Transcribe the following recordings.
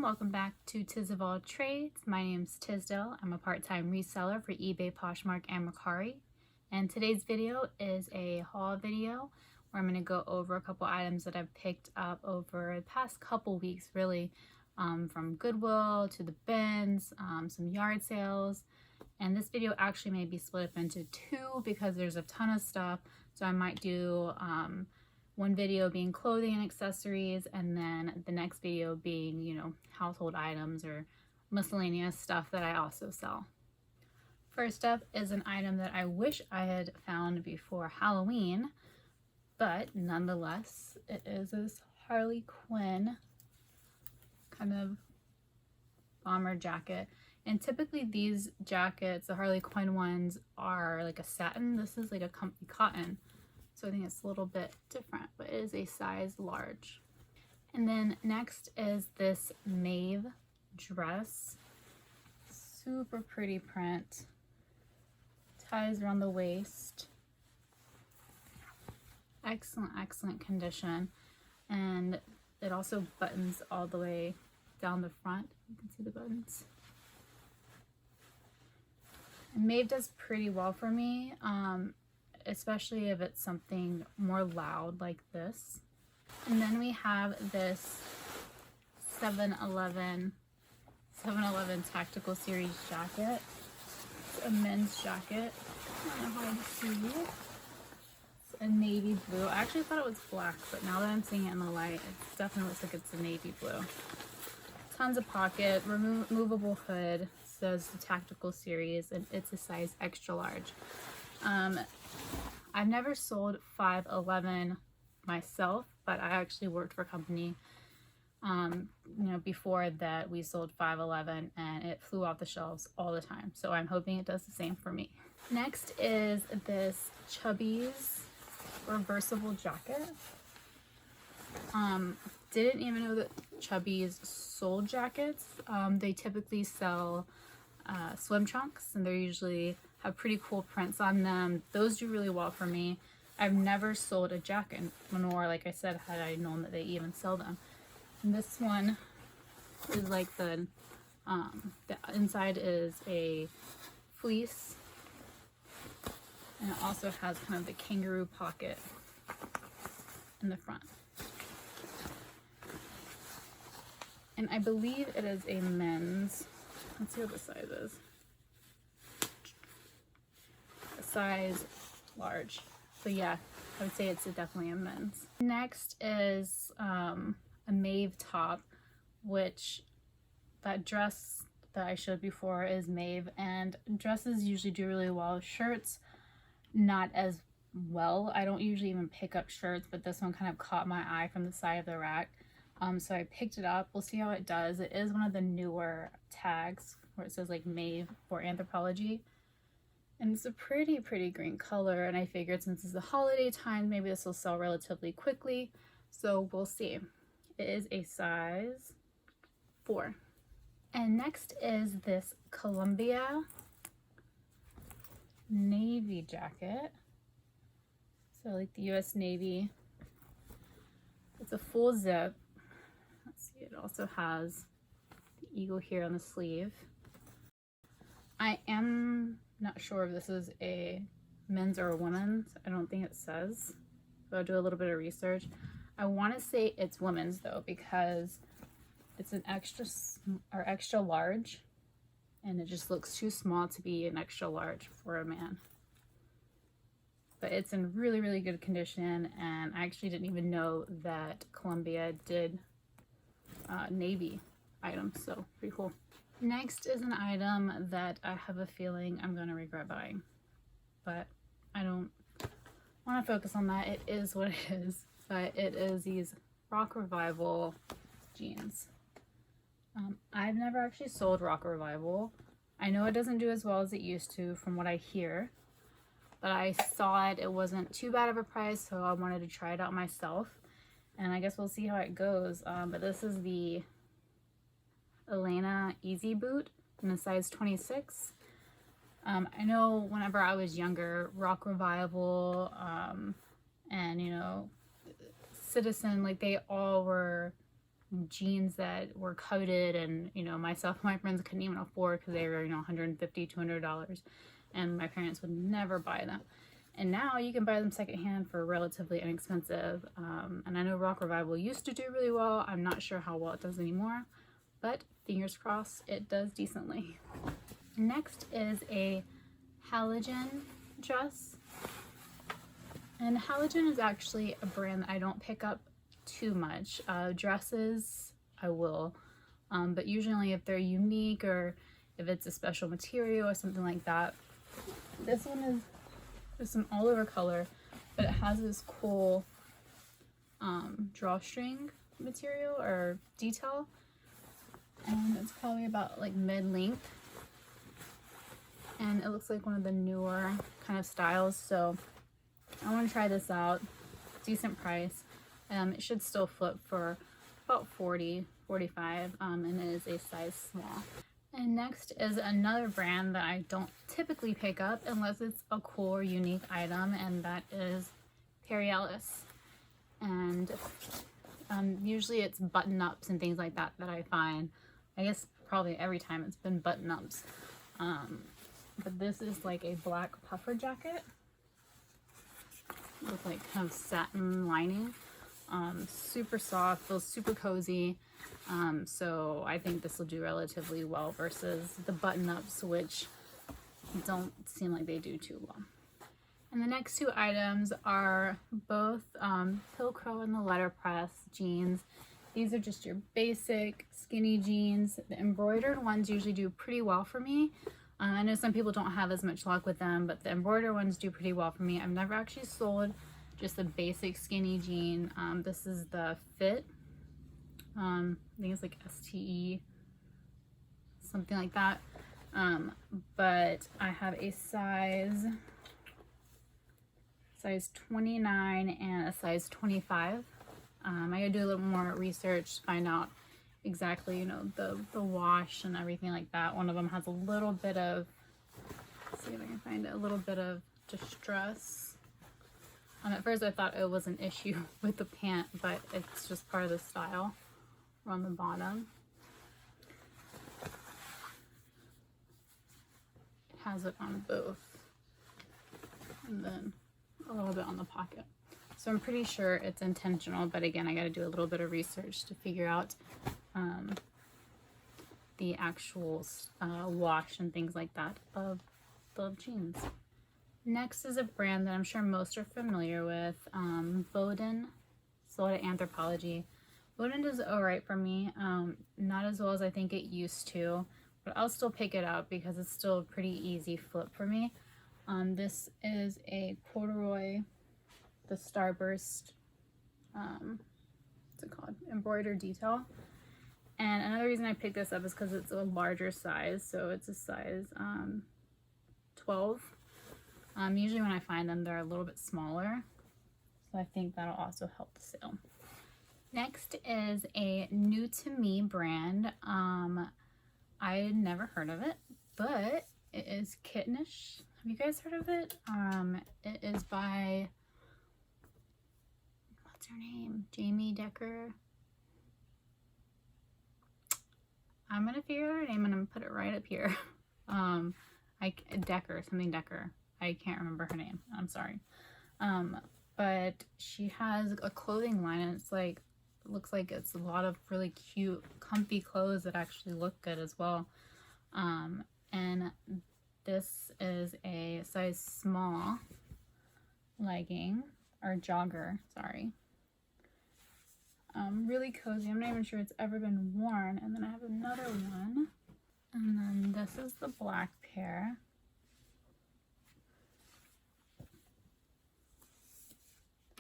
welcome back to Tiz of All Trades. My name's Tisdale. I'm a part-time reseller for eBay, Poshmark, and Mercari. And today's video is a haul video where I'm going to go over a couple items that I've picked up over the past couple weeks, really, from Goodwill to the bins, some yard sales. And this video actually may be split up into two because there's a ton of stuff. So I might do one video being clothing and accessories, and then the next video being, you know, household items or miscellaneous stuff that I also sell. First up is an item that I wish I had found before Halloween, but nonetheless, it is this Harley Quinn kind of bomber jacket. And typically these jackets, the Harley Quinn ones, are like a satin. This is like a comfy cotton. So I think it's a little bit different, but it is a size large. And then next is this Maeve dress. Super pretty print. Ties around the waist. Excellent, excellent condition. And it also buttons all the way down the front. You can see the buttons. And Maeve does pretty well for me. Especially if it's something more loud like this. And then we have this 7-Eleven Tactical Series jacket. It's a men's jacket. I don't know how to see it. It's a navy blue. I actually thought it was black, but now that I'm seeing it in the light, it definitely looks like it's a navy blue. Tons of pocket, removable hood, says the Tactical Series, and it's a size extra large. I've never sold 511 myself, but I actually worked for a company, before that we sold 511, and it flew off the shelves all the time. So I'm hoping it does the same for me. Next is this Chubbies reversible jacket. Didn't even know that Chubbies sold jackets. They typically sell swim trunks, and they're usually have pretty cool prints on them. Those do really well for me. I've never sold a jacket, nor, like I said, had I known that they even sell them. And this one is like the inside is a fleece, and it also has kind of the kangaroo pocket in the front. And I believe it is a men's. Let's see what the size is. Size large. So yeah, I would say it's definitely a men's. Next is a Mave top, which that dress that I showed before is Mave, and dresses usually do really well. Shirts, not as well. I don't usually even pick up shirts, but this one kind of caught my eye from the side of the rack. So I picked it up. We'll see how it does. It is one of the newer tags where it says like Mave for Anthropology. And it's a pretty green color, and I figured since it's the holiday time, maybe this will sell relatively quickly. So we'll see. It is a size 4. And next is this Columbia Navy jacket. So like the US Navy. It's a full zip. Let's see, it also has the eagle here on the sleeve. I am not sure if this is a men's or a women's. I don't think it says. So I'll do a little bit of research. I want to say it's women's though, because it's an extra large, and it just looks too small to be an extra large for a man. But it's in really good condition, and I actually didn't even know that Columbia did navy items, so pretty cool. Next is an item that I have a feeling I'm going to regret buying, but I don't want to focus on that. It is what it is, but it is these Rock Revival jeans. I've never actually sold Rock Revival. I know it doesn't do as well as it used to from what I hear, but I saw it. It wasn't too bad of a price, so I wanted to try it out myself, and I guess we'll see how it goes. But this is the Elena Easy Boot in a size 26. I know whenever I was younger, Rock Revival and Citizen, like they all were jeans that were coated, and you know, myself and my friends couldn't even afford because they were, you know, $150, $200, and my parents would never buy them. And now you can buy them secondhand for relatively inexpensive. And I know Rock Revival used to do really well. I'm not sure how well it does anymore, but fingers crossed it does decently. Next is a Halogen Dress. And Halogen is actually a brand that I don't pick up too much. Dresses, I will. But usually if they're unique or if it's a special material or something like that. This one is just some all over color, but it has this cool drawstring material or detail, and it's probably about like mid-length, and it looks like one of the newer kind of styles, so I want to try this out. Decent price. It should still flip for about $40, $45, and it is a size small. And next is another brand that I don't typically pick up unless it's a cool or unique item, and that is Perry Ellis. And usually it's button-ups and things like that that I find. I guess probably every time it's been button-ups. But this is like a black puffer jacket with like kind of satin lining. Super soft, feels super cozy. So I think this will do relatively well versus the button-ups, which don't seem like they do too well. And the next two items are both Pilcrow and the Letterpress jeans. These are just your basic skinny jeans. The embroidered ones usually do pretty well for me. I know some people don't have as much luck with them, but the embroidered ones do pretty well for me. I've never actually sold just a basic skinny jean. This is the Fit. I think it's like STE, something like that. But I have a size 29 and a size 25. I gotta do a little more research to find out exactly, you know, the wash and everything like that. One of them has a little bit of, let's see if I can find it, a little bit of distress. At first I thought it was an issue with the pant, but it's just part of the style on the bottom. It has it on both, and then a little bit on the pocket. So I'm pretty sure it's intentional, but again, I got to do a little bit of research to figure out the actual wash and things like that of the jeans. Next is a brand that I'm sure most are familiar with, Bowden, sold at Anthropologie. Bowden does alright for me, not as well as I think it used to, but I'll still pick it up because it's still a pretty easy flip for me. This is a corduroy, the Starburst, what's it called, embroidered detail. And another reason I picked this up is because it's a larger size, so it's a size 12. Usually when I find them, they're a little bit smaller, so I think that'll also help the sale. Next is a new to me brand. I had never heard of it, but it is Kittenish. Have you guys heard of it? It is by, what's her name? Jamie Decker. I'm gonna figure out her name and I'm gonna put it right up here. Decker, something Decker. I can't remember her name. I'm sorry. But she has a clothing line, and it's like, it looks like it's a lot of really cute, comfy clothes that actually look good as well. And this is a size small legging, or jogger, sorry. Really cozy. I'm not even sure it's ever been worn. And then I have another one. And then this is the black pair.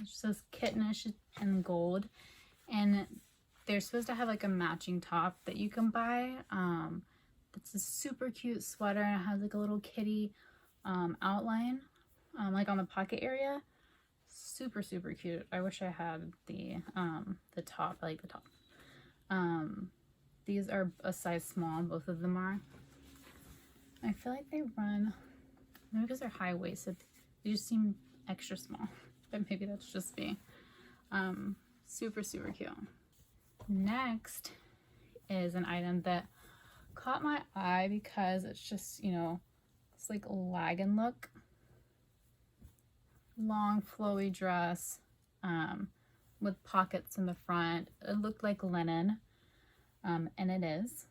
It says Kittenish in gold. And they're supposed to have like a matching top that you can buy. It's a super cute sweater, and it has like a little kitty outline, like on the pocket area. Super, super cute. I wish I had the top. I like the top. These are a size small, both of them are. I feel like they run, maybe because they're high-waisted, they just seem extra small, but maybe that's just me. Super, super cute. Next is an item that caught my eye because it's just, you know, it's like a lagging look. Long flowy dress with pockets in the front. It looked like linen, and it is.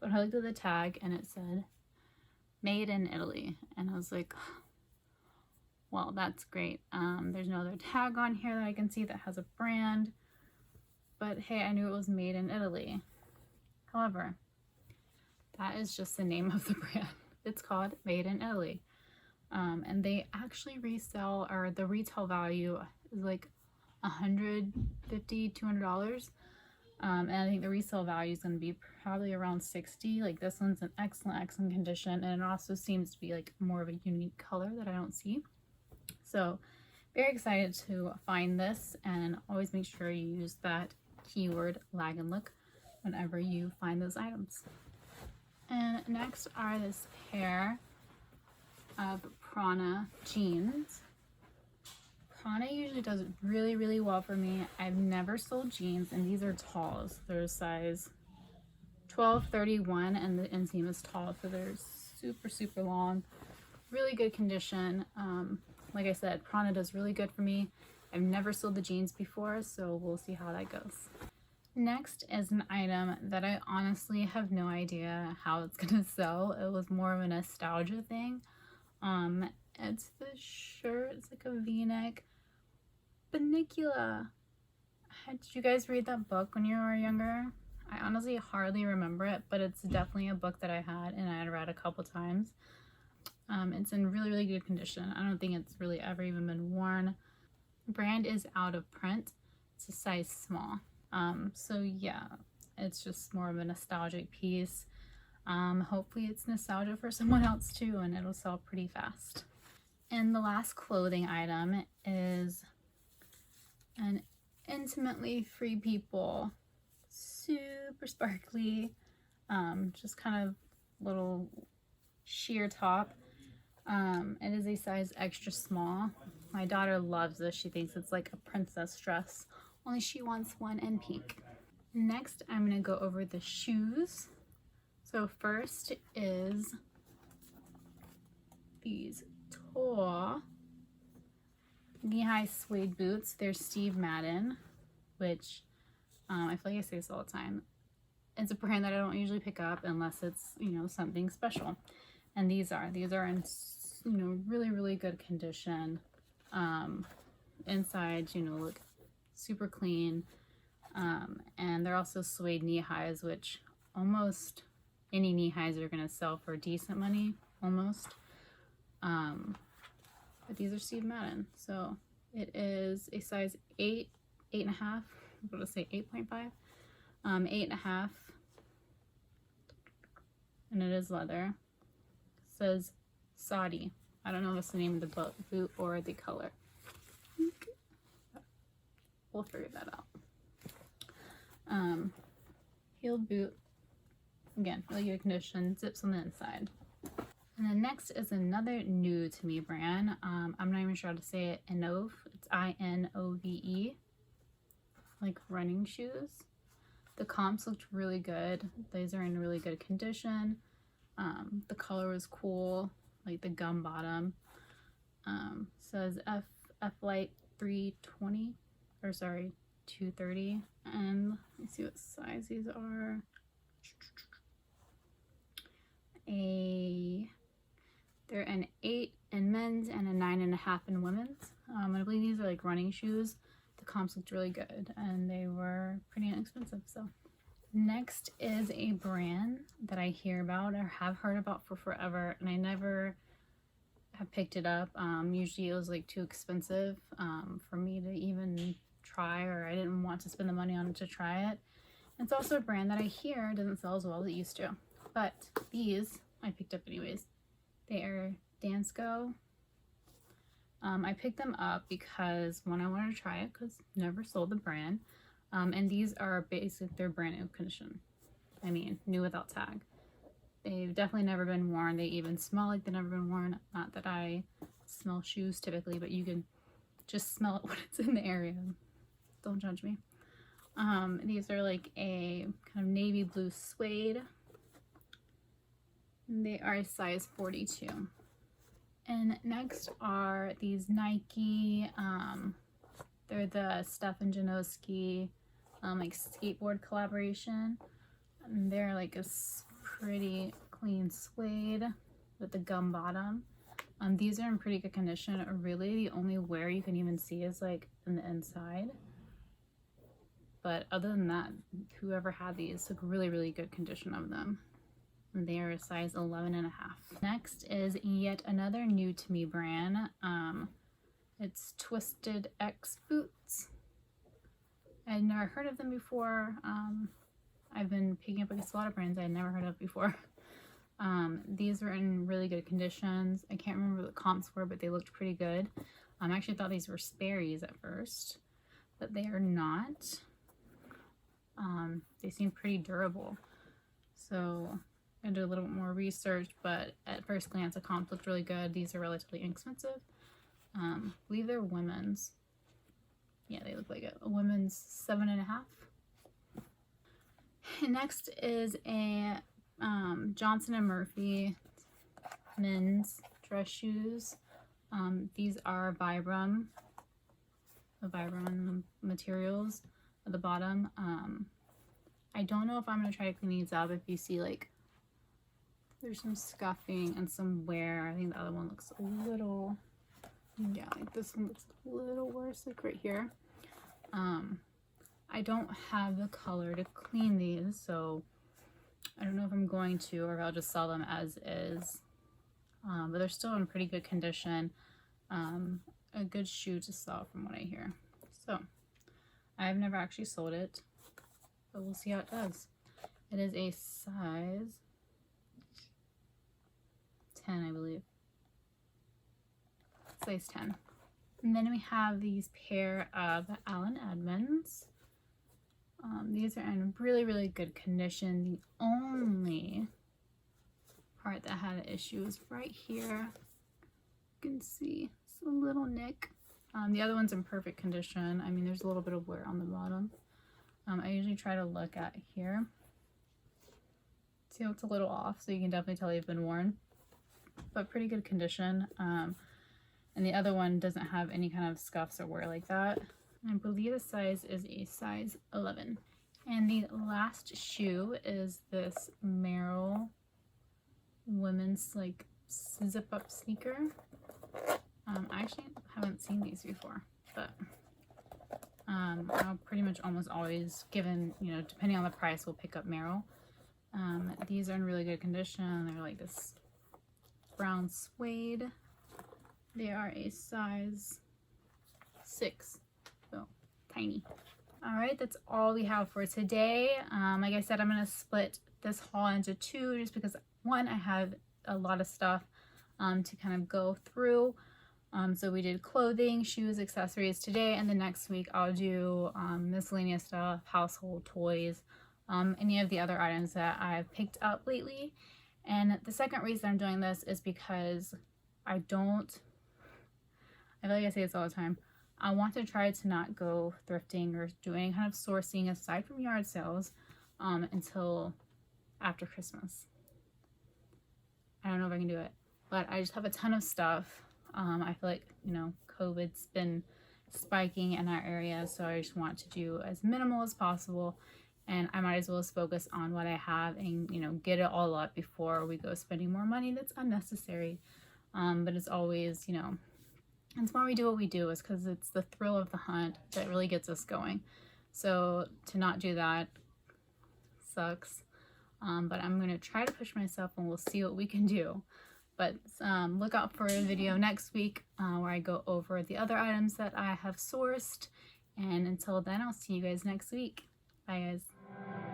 But I looked at the tag and it said made in Italy, and I was like, well, that's great. There's no other tag on here that I can see that has a brand, but hey, I knew it was made in Italy. However, that is just the name of the brand. It's called Made in Italy. And they actually resell, or the retail value is like $150, $200. And I think the resale value is going to be probably around 60. Like, this one's in excellent condition, and it also seems to be like more of a unique color that I don't see. So very excited to find this, and always make sure you use that keyword lag and look whenever you find those items. And next are this pair of Prana jeans. Prana usually does really well for me. I've never sold jeans, and these are talls. They're size 12, 31, and the inseam is tall, so they're super long. Really good condition. Like I said, Prana does really good for me. I've never sold the jeans before, so we'll see how that goes. Next is an item that I honestly have no idea how it's gonna sell. It was more of a nostalgia thing. It's this shirt. It's like a V-neck. Bunnicula. Did you guys read that book when you were younger? I honestly hardly remember it, but it's definitely a book that I had and I had read a couple times. It's in really good condition. I don't think it's really ever even been worn. The brand is out of print. It's a size small. So yeah, it's just more of a nostalgic piece. Hopefully it's nostalgia for someone else too, and it'll sell pretty fast. And the last clothing item is an intimately free people, super sparkly, just kind of little sheer top. It is a size extra small. My daughter loves this. She thinks it's like a princess dress, only she wants one in pink. Next, I'm gonna go over the shoes. So first is these tall knee-high suede boots. They're Steve Madden, which I feel like I say this all the time. It's a brand that I don't usually pick up unless it's, you know, something special. And these are in, you know, really good condition. Inside, you know, look super clean. And they're also suede knee highs, which almost any knee highs are gonna sell for decent money, almost. But these are Steve Madden, so it is a size 8, 8.5. I'm gonna say 8.5, 8.5, and it is leather. It says Saudi. I don't know if it's the name of the boot or the color. We'll figure that out. Heeled boot. Again, really good condition. Zips on the inside. And then next is another new to me brand. I'm not even sure how to say it. Inove. It's I-N-O-V-E. Like running shoes. The comps looked really good. These are in really good condition. The color was cool. Like the gum bottom. Says F Light 320. Or sorry, 230. And let me see what size these are. They're an 8 in men's and a 9.5 in women's. I believe these are like running shoes. The comps looked really good and they were pretty inexpensive. So next is a brand that I hear about or have heard about for forever, and I never have picked it up. Usually it was like too expensive for me to even try, or I didn't want to spend the money on it to try it. It's also a brand that I hear doesn't sell as well as it used to, but these I picked up anyways. They are Dansko. I picked them up because one, I wanted to try it because never sold the brand, and these are they're brand new condition. I mean, new without tag. They've definitely never been worn. They even smell like they've never been worn. Not that I smell shoes typically, but you can just smell it when it's in the area. Don't judge me. These are like a kind of navy blue suede. They are a size 42. And next are these Nike, they're the Stefan Janoski like skateboard collaboration. And they're like a pretty clean suede with the gum bottom. These are in pretty good condition. Really the only wear you can even see is like in the inside. But other than that, whoever had these took really good condition of them. And they are a size 11.5. Next is yet another new to me brand. It's Twisted X Boots. I'd never heard of them before. I've been picking up a lot of brands I'd never heard of before. These are in really good conditions. I can't remember what the comps were, but they looked pretty good. I actually thought these were Sperry's at first, but they are not. They seem pretty durable. So I did a little bit more research, but at first glance the comps looked really good. These are relatively inexpensive. I believe they're women's. Yeah, they look like a women's 7.5. And next is a Johnson & Murphy men's dress shoes. These are Vibram, the Vibram materials at the bottom. I don't know if I'm going to try to clean these up. If you see like there's some scuffing and some wear. I think the other one looks a little, yeah, like this one looks a little worse, like right here. I don't have the color to clean these, so I don't know if I'm going to or if I'll just sell them as is. But they're still in pretty good condition. A good shoe to sell from what I hear. So I've never actually sold it, but we'll see how it does. It is a size 10, I believe. Size 10. And then we have these pair of Allen Edmonds. These are in really good condition. The only part that had an issue is right here. You can see it's a little nick. The other one's in perfect condition. I mean, there's a little bit of wear on the bottom. I usually try to look at here. See how it's a little off, so you can definitely tell they've been worn. But pretty good condition. And the other one doesn't have any kind of scuffs or wear like that. I believe the size is a size 11. And the last shoe is this Merrell women's like zip up sneaker. I actually haven't seen these before, but I'll pretty much almost always, given, you know, depending on the price, we'll pick up Merrell. These are in really good condition. They're like this brown suede. They are a size 6, so tiny. All right, that's all we have for today. Like I said, I'm gonna split this haul into 2 just because, one, I have a lot of stuff to kind of go through. So we did clothing, shoes, accessories today, and the next week I'll do miscellaneous stuff, household toys, any of the other items that I've picked up lately. And the second reason I'm doing this is because I feel like I say this all the time, I want to try to not go thrifting or do any kind of sourcing aside from yard sales until after Christmas. I don't know if I can do it, but I just have a ton of stuff. I feel like, you know, COVID's been spiking in our area, so I just want to do as minimal as possible, and I might as well just focus on what I have and, you know, get it all up before we go spending more money that's unnecessary. But it's always, you know, it's why we do what we do, is because it's the thrill of the hunt that really gets us going. So to not do that sucks. But I'm going to try to push myself and we'll see what we can do. But look out for a video next week where I go over the other items that I have sourced. And until then, I'll see you guys next week. Bye, guys.